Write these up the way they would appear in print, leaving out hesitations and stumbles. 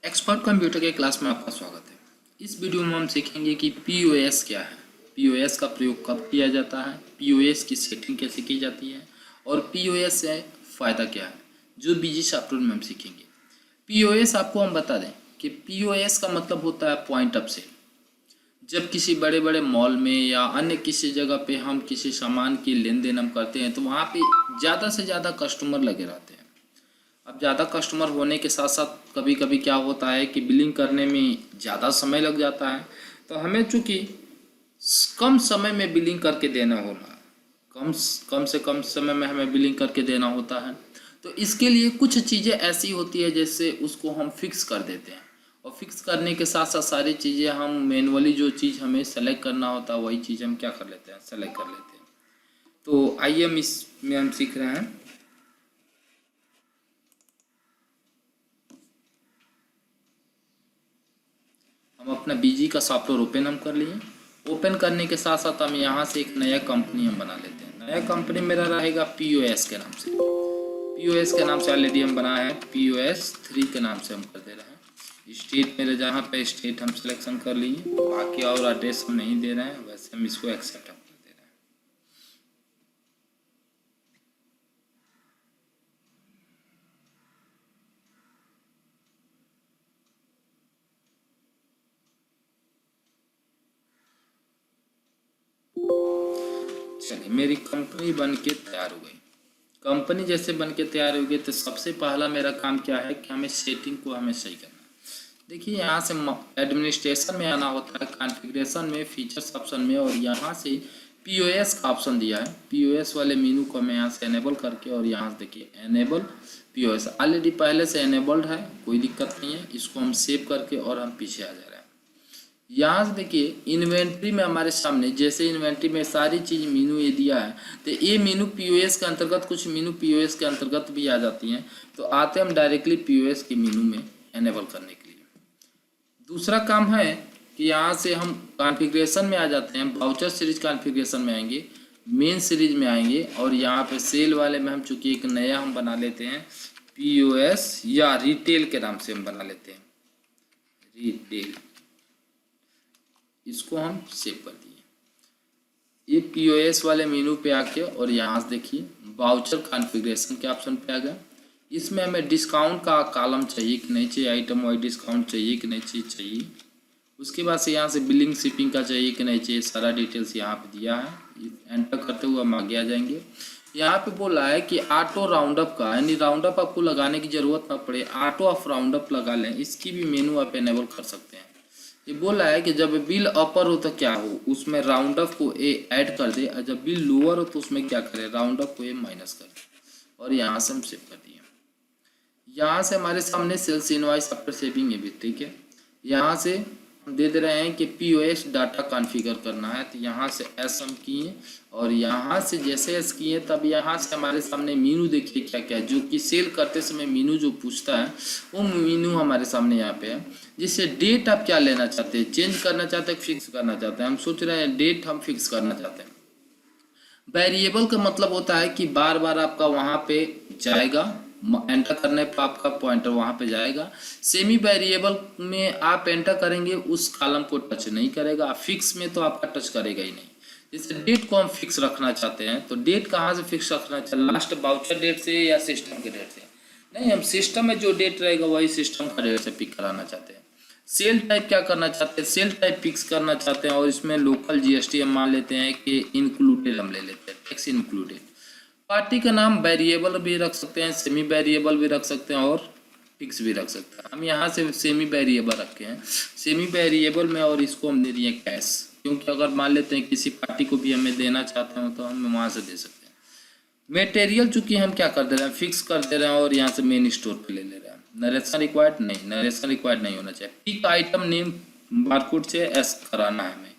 Expert computer के class में आपका स्वागत है। इस वीडियो में हम सीखेंगे कि पीओएस क्या है, पीओएस का प्रयोग कब किया जाता है, पीओएस की सेटिंग कैसे की जाती है और पीओएस से फ़ायदा क्या है, जो बीजी सॉफ्टवेयर में हम सीखेंगे। पीओएस आपको हम बता दें कि पीओएस का मतलब होता है पॉइंट ऑफ सेल। जब किसी बड़े बड़े मॉल में या अन्य किसी जगह पे हम किसी सामान की लेन देन हम करते हैं तो वहाँ पे ज़्यादा से ज़्यादा कस्टमर लगे रहते हैं। अब ज़्यादा कस्टमर होने के साथ साथ कभी कभी क्या होता है कि बिलिंग करने में ज़्यादा समय लग जाता है, तो हमें चूँकि कम समय में बिलिंग करके देना होना कम से कम समय में हमें बिलिंग करके देना होता है। तो इसके लिए कुछ चीज़ें ऐसी होती है जैसे उसको हम फिक्स कर देते हैं, और फिक्स करने के साथ साथ सारी चीज़ें हम मैनुअली जो चीज़ हमें सेलेक्ट करना होता है वही चीज़ हम क्या कर लेते हैं, सेलेक्ट कर लेते हैं। तो आइए हम इसमें हम सीख रहे हैं। हम अपना बीजी का सॉफ्टवेयर ओपन हम कर लिए। ओपन करने के साथ साथ हम यहाँ से एक नया कंपनी हम बना लेते हैं। नया कंपनी मेरा रहेगा पीओएस के नाम से। पीओएस के नाम से ऑलरेडी हम बनाए हैं, पीओएस 3 के नाम से हम कर दे रहे हैं। स्टेट मेरे जहाँ पे स्टेट हम सिलेक्शन कर लिए, बाकी और एड्रेस हम नहीं दे रहे हैं, वैसे हम इसको एक्सेप्ट हम कर दे रहे हैं। चलिए, मेरी कंपनी बन के तैयार हो गई। कंपनी जैसे बन के तैयार हो गई तो सबसे पहला मेरा काम क्या है कि हमें सेटिंग को हमें सही करना है। देखिए, यहाँ से एडमिनिस्ट्रेशन में आना होता है, कॉन्फ़िगरेशन में, फीचर्स ऑप्शन में, और यहाँ से पीओएस का ऑप्शन दिया है। पीओएस वाले मेनू को मैं यहाँ से एनेबल करके, और यहाँ से देखिए एनेबल पीओएस ऑलरेडी पहले से एनेबल्ड है, कोई दिक्कत नहीं है। इसको हम सेव करके और हम पीछे आ जा रहे हैं। यहाँ से देखिए इन्वेंट्री में हमारे सामने, जैसे इन्वेंट्री में सारी चीज़ मीनू ये दिया है, तो ये मीनू पीओएस के अंतर्गत, कुछ मीनू पीओएस के अंतर्गत भी आ जाती हैं। तो आते हम डायरेक्टली पीओएस के मीनू में एनेबल करने के लिए। दूसरा काम है कि यहाँ से हम कॉन्फ़िगरेशन में आ जाते हैं, वाउचर सीरीज कॉन्फ़िगरेशन में आएंगे, मेन सीरीज में आएंगे, और यहाँ पे सेल वाले में हम चूँकि एक नया हम बना लेते हैं पीओएस या रिटेल के नाम से हम बना लेते हैं, रिटेल। इसको हम सेव कर दिए। ये पीओएस वाले मेनू पे आके, और यहाँ से देखिए वाउचर कॉन्फ़िगरेशन के ऑप्शन पे आ गया। इसमें हमें डिस्काउंट का कॉलम चाहिए कि नहीं चाहिए, आइटम वाइज डिस्काउंट चाहिए कि नहीं चाहिए। उसके बाद से यहाँ से बिलिंग शिपिंग का चाहिए कि नहीं चाहिए, सारा डिटेल्स यहाँ पे दिया है। एंटर करते हुए हम आगे आ जाएंगे। यहाँ पे बोला है कि ऑटो राउंड अप का, यानी राउंड अप आपको लगाने की ज़रूरत ना पड़े, ऑटो ऑफ राउंड अप लगा लें। इसकी भी मेनू आप एनेबल कर सकते हैं। ये बोला है कि जब बिल अपर हो तो क्या हो, उसमें राउंड अप को ए ऐड कर दे, और जब बिल लोअर हो तो उसमें क्या करे, राउंड अप को ए माइनस कर दे। और यहाँ से हम सेव कर दिए। यहाँ से हमारे सामने सेल्स इनवॉइस आफ्टर सेविंग है भी, ठीक है। यहाँ से हम दे रहे हैं कि पीओएस डाटा कॉन्फ़िगर करना है, तो यहाँ से एस हम किए, और यहाँ से जैसे एस किए तब यहाँ से हमारे सामने मीनू देखिए क्या क्या है, जो कि सेल करते समय मीनू जो पूछता है वो मीनू हमारे सामने यहाँ पे है। जिससे डेट आप क्या लेना चाहते हैं, चेंज करना चाहते हैं, फिक्स करना चाहते हैं। हम सोच रहे हैं डेट हम फिक्स करना चाहते हैं। वेरिएबल का मतलब होता है कि बार बार आपका वहाँ पे जाएगा, एंटर करने पर आपका पॉइंटर वहाँ पे जाएगा। सेमी वेरिएबल में आप एंटर करेंगे उस कॉलम को टच नहीं करेगा, फिक्स में तो आपका टच करेगा ही नहीं। जैसे डेट को हम फिक्स रखना चाहते हैं, तो डेट कहाँ से फिक्स रखना चाहिए, लास्ट वाउचर डेट से या सिस्टम के डेट से? नहीं, हम सिस्टम में जो डेट रहेगा वही सिस्टम का डेट से पिक कराना चाहते हैं। सेल टाइप क्या करना चाहते हैं, सेल टाइप फिक्स करना चाहते हैं, और इसमें लोकल जीएसटी हम मान लेते हैं कि इंक्लूडेड हम ले लेते हैं, टैक्स इंक्लूडेड। पार्टी का नाम वेरिएबल भी रख सकते हैं, सेमी वेरिएबल भी रख सकते हैं, और फिक्स भी रख सकते हैं। हम यहाँ से सेमी वेरिएबल रखे हैं, सेमी वेरिएबल में, और इसको हम दे दिए कैश, क्योंकि अगर मान लेते हैं किसी पार्टी को भी हमें देना चाहते हो तो हम वहाँ से दे सकते हैं। मटेरियल चूंकि हम क्या कर दे रहे हैं, फिक्स कर दे रहे हैं, और यहाँ से मेन स्टोर पे ले रहे हैं। नरेशन रिक्वायर्ड नहीं, नरेशन रिक्वायर्ड नहीं होना चाहिए। पिक आइटम नेम बारकोड से एस कराना है हमें।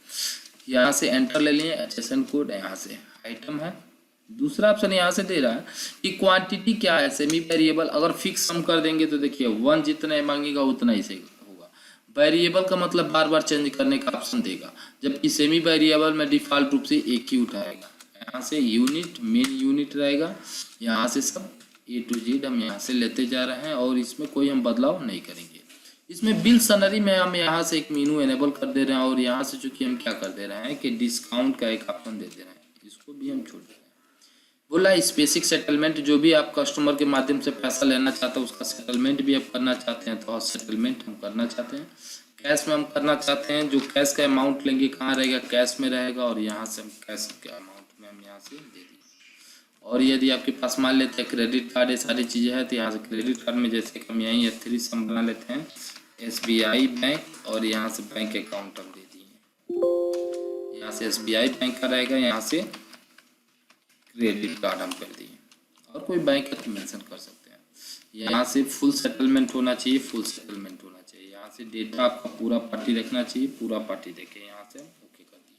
यहाँ से एंटर ले लिए, एचएसएन कोड यहाँ से आइटम है। दूसरा ऑप्शन यहाँ से दे रहा है कि क्वांटिटी क्या है, सेमी वेरिएबल। अगर फिक्स हम कर देंगे तो देखिए 1 जितना मांगेगा उतना ही सही होगा। वेरिएबल का मतलब बार बार चेंज करने का ऑप्शन देगा, जबकि सेमी वेरिएबल में डिफॉल्ट रूप से एक ही उठाएगा। यहाँ से यूनिट, मेन यूनिट रहेगा, यहाँ से सब A to Z हम यहाँ से लेते जा रहे हैं, और इसमें कोई हम बदलाव नहीं करेंगे। इसमें बिल सनरी में हम यहाँ से एक मीनू एनेबल कर दे रहे हैं और यहाँ से चूंकि हम क्या कर दे रहे हैं कि डिस्काउंट का एक ऑप्शन दे दे रहे हैं, इसको भी हम छोड़ दे रहे हैं। बोला स्पेसिफिक सेटलमेंट, जो भी आप कस्टमर के माध्यम से पैसा लेना चाहते हैं उसका सेटलमेंट भी आप करना चाहते हैं तो सेटलमेंट हम करना चाहते हैं। कैश में हम करना चाहते हैं, जो कैश का अमाउंट लेंगे कहाँ रहेगा, कैश में रहेगा और यहाँ से हम कैश के अमाउंट में हम यहाँ से दे देंगे। और यदि आपके पास मान लेते हैं क्रेडिट कार्ड, ये सारी चीज़ें हैं तो यहाँ से क्रेडिट कार्ड में जैसे कि हम यहीं F3 से हम बना लेते हैं SBI बैंक और यहाँ से बैंक अकाउंट हम दे दिए, यहाँ से SBI बैंक का रहेगा, यहाँ से क्रेडिट कार्ड हम कर दिए और कोई बैंक का मेंशन कर सकते हैं। यहाँ से फुल सेटलमेंट होना चाहिए, फुल सेटलमेंट होना चाहिए। यहाँ से डेटा आपका पूरा पार्टी रखना चाहिए, पूरा पार्टी देके यहाँ से ओके कर दिए।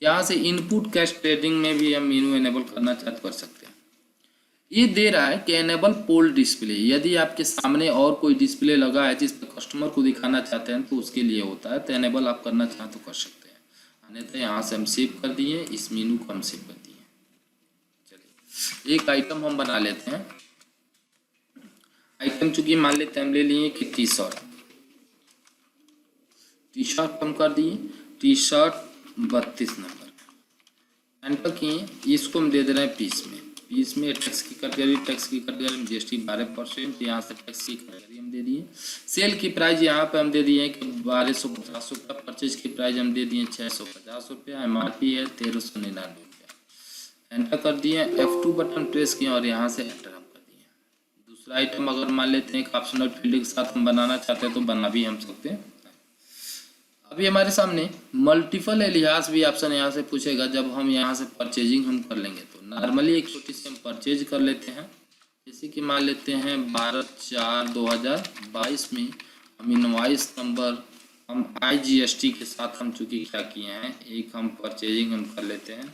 यहाँ से इनपुट कैश ट्रेडिंग में भी हम मेनू एनेबल करना चाहते कर सकते हैं। ये दे रहा है कि एनेबल पोल डिस्प्ले, यदि आपके सामने और कोई डिस्प्ले लगा है जिस पर कस्टमर को दिखाना चाहते हैं तो उसके लिए होता है, तो एनेबल आप करना चाहें तो कर सकते हैं। अन्यथा यहाँ से हम सेव कर दिए, इस मेनू को हम सेव कर दिए। चलिए एक आइटम हम बना लेते हैं। आइटम चूंकि मान लेते हैं हम ले लिए कि टी शर्ट हम कर दिए, टी शर्ट 32 नंबर एंटर किए। इसको हम दे दे रहे हैं पीस में टैक्स की कैटेगरी में GST 12%, यहाँ से टैक्स की कैटेगरी हम दे दिए। सेल की प्राइस यहाँ पे हम दे दिए कि 1250 रुपया, परचेज की प्राइस हम दे दिए 650 रुपया, MRP है 1399 रुपया। एंटर कर दिए, F2 बटन प्रेस किए और यहाँ से एंटर हम कर दिए। दूसरा आइटम अगर मान लेते हैं एक ऑप्शनल फील्ड के साथ हम बनाना चाहते हैं तो बना भी हम सकते हैं। अभी हमारे सामने मल्टीपल एलियास भी ऑप्शन यहाँ से पूछेगा। जब हम यहाँ से परचेजिंग हम कर लेंगे तो नॉर्मली एक छोटी सी हम परचेज कर लेते हैं, जैसे कि मान लेते हैं 12/4/2022 में हम इनवॉइस नंबर हम IGST के साथ हम चूंकि क्या किए हैं, एक हम परचेजिंग हम कर लेते हैं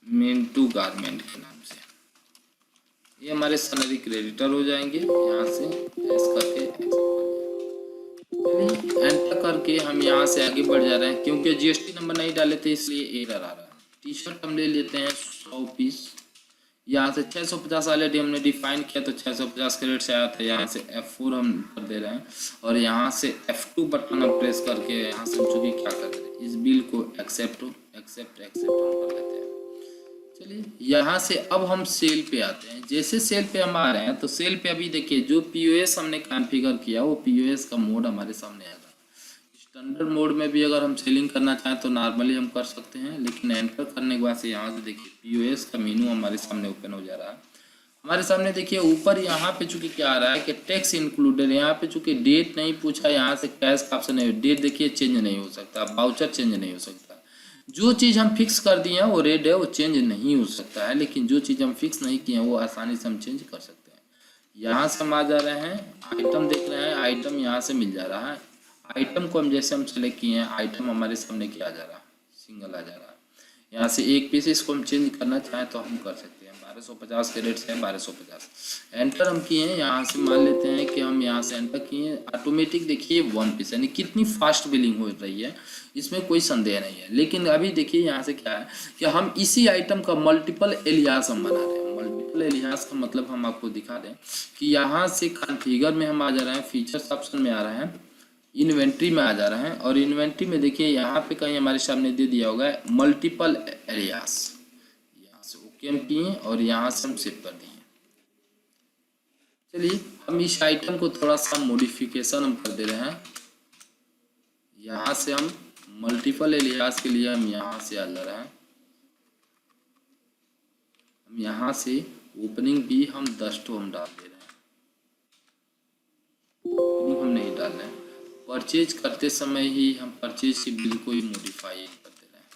मिंटू गारमेंट के नाम से। ये हमारे सैलरी क्रेडिटर हो जाएंगे। यहाँ से एस करके एंटर करके हम यहाँ से आगे बढ़ जा रहे हैं, क्योंकि GST नंबर नहीं डाले थे इसलिए एरर आ रहा है। टी शर्ट हम ले लेते हैं 100 पीस। यहाँ से 650 ऑलरेडी हमने डिफाइन किया तो 650 के रेट से आया था। यहाँ से F4 हम कर दे रहे हैं और यहाँ से F2 बटन हम प्रेस करके यहाँ से चूंकि क्या कर रहे हैं, इस बिल को एक्सेप्ट हम कर लेते हैं। चलिए यहाँ से अब हम सेल पे आते हैं। जैसे सेल पे हम आ रहे हैं तो सेल पे अभी देखिए जो POS हमने कॉन्फ़िगर किया वो POS का मोड हमारे सामने आएगा। स्टैंडर्ड मोड में भी अगर हम सेलिंग करना चाहें तो नॉर्मली हम कर सकते हैं, लेकिन एंटर करने के बाद से यहाँ से देखिए POS का मेनू हमारे सामने ओपन हो जा रहा है। हमारे सामने देखिए ऊपर यहाँ पे चूंकि क्या आ रहा है कि टैक्स इंक्लूडेड, यहाँ पे चूंकि डेट नहीं पूछा, यहाँ से कैश का ऑप्शन है। डेट देखिए चेंज नहीं हो सकता, वाउचर चेंज नहीं हो सकता। जो चीज़ हम फिक्स कर दिए हैं वो रेट है, वो चेंज नहीं हो सकता है, लेकिन जो चीज़ हम फिक्स नहीं किए हैं वो आसानी से हम चेंज कर सकते हैं। यहाँ से हम आ जा रहे हैं, आइटम देख रहे हैं, आइटम यहाँ से मिल जा रहा है। आइटम को हम जैसे हम सेलेक्ट किए हैं, आइटम हमारे सामने क्या आ जा रहा है, सिंगल आ जा रहा है। यहाँ से एक पीस इसको हम चेंज करना चाहें तो हम कर सकते हैं। 1250 के रेट से है 1250। एंटर हम किए हैं, यहाँ से मान लेते हैं कि हम यहाँ से एंटर किए। ऑटोमेटिक देखिए 1 पीस, यानी कितनी फास्ट बिलिंग हो रही है, इसमें कोई संदेह नहीं है। लेकिन अभी देखिए यहाँ से क्या है कि हम इसी आइटम का मल्टीपल एलियास हम बना रहे हैं। मल्टीपल एलियास का मतलब हम आपको दिखा दें कि यहाँ से कॉन्फ़िगर में हम आ जा रहे हैं, फीचर्स ऑप्शन में आ रहे हैं, इन्वेंट्री में आ जा रहे हैं और इन्वेंट्री में देखिए यहाँ पे कहीं हमारे सामने दे दिया होगा मल्टीपल एलियास। यहाँ से ओके हम किए और यहाँ से हम सेव कर दिए। चलिए हम इस आइटम को थोड़ा सा मॉडिफिकेशन हम कर दे रहे हैं। यहाँ से हम मल्टीपल एलियास के लिए हम यहाँ से आ जा रहे हैं। हम यहाँ से ओपनिंग भी हम 10 ठो हम डाल दे रहे हैं, ओपनिंग हम नहीं डाल रहे हैं। परचेज करते समय ही हम परचेज के बिल को ही मॉडिफाई कर दे रहे हैं।